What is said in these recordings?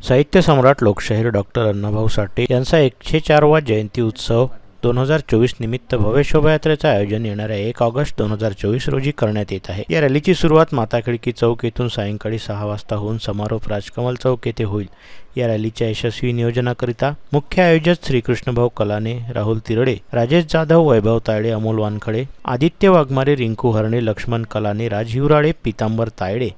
साहित्य सम्राट लोकशाहीर डॉक्टर अण्णाभाऊ साठे यांचा 104वा जयंती उत्सव 2024 निमित्त भव्य शोभायात्रेचे आयोजन येणाऱ्या 1 ऑगस्ट 2024 रोजी करण्यात येत आहे। या रॅलीची सुरुवात माता खिडकी चौक येथून सायंकाळी 6 वाजता होऊन समारोप राजकमल चौक येथे होईल। या रॅलीच्या यशस्वी नियोजनाकरिता मुख्य आयोजक श्रीकृष्णभाऊ कलाने, राहुल तिरडे, राजेश जाधव, वैभव तायडे, अमोल वानखडे, आदित्य वाघमारे, रिंकू हरणे, लक्ष्मण कलाने, राज हिवराळे, पीतांबर तायडे,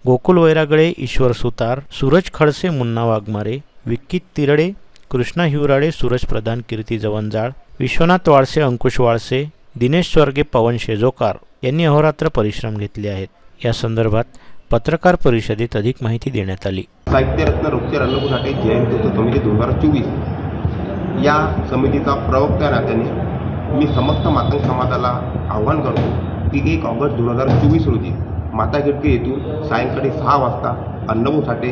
गोकुल वैरागळे, ईश्वर सुतार, सूरज खडसे, मुन्ना वाघमारे, विक्की तिरडे, कृष्णा हिवराळे, सूरज प्रधान, कीर्ती जवंजाळ, विश्वनाथ वाळसे, अंकुश वाळसे, दिनेश स्वर्गे, पवन शेजोकार यांनी अहोरात्र परिश्रम घेतले आहेत। या संदर्भात पत्रकार परिषदेत अधिक माहिती देण्यात आली। साहित्यरत्न डॉक्टर अण्णाभाऊ साठे जयंती उत्सव समिती 2024 या समितीचा प्रवक्ता नात्याने मी समस्त मातंग समाजाला आव्हान करतो की 1 ऑगस्ट 2024 रोजी माता खिडकी येथून सायंकाळी 6 वाजता अण्णाभाऊ साठे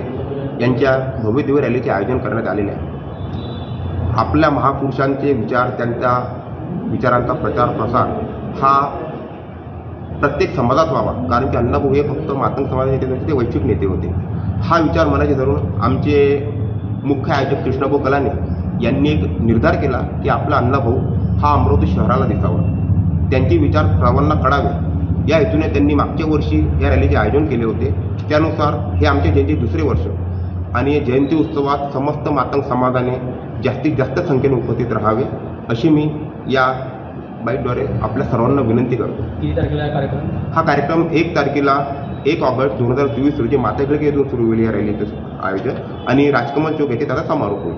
यांच्या भव्य दिव्य रॅलीचे आयोजन करण्यात आलेले आहे। आपल्या महापुरुषांचे विचार, त्यांच्या विचारांचा प्रचार प्रसार हा प्रत्येक समाजात व्हावा, कारण की अण्णाभाऊ हे फक्त मातंग समाजाचे नेते, ते वैश्विक नेते होते। हा विचार मनाचे धरून आमचे मुख्य आयोजक कृष्णभाऊ कलाने यांनी एक निर्धार केला की आपला अण्णाभाऊ हा अमरावती शहराला दिसावा, त्यांचे विचार सर्वांना कळावे। या हेतूने त्यांनी मागच्या वर्षी या रॅलीचे आयोजन केले होते। त्यानुसार हे आमचे जयंती दुसरे वर्ष आणि या जयंती उत्सवात समस्त मातंग समाजाने जास्तीत जास्त संख्येने उपस्थित राहावे अशी मी या बाईटद्वारे आपल्या सर्वांना विनंती करतो। किती तारखेला कार्यक्रम? हा कार्यक्रम 1 तारखेला 1 ऑगस्ट 2024 रोजी माता खिडकी येथून सुरू होईल या रॅलीचं आयोजन आणि राजकमल चौक येथे त्याचा समारोप होईल।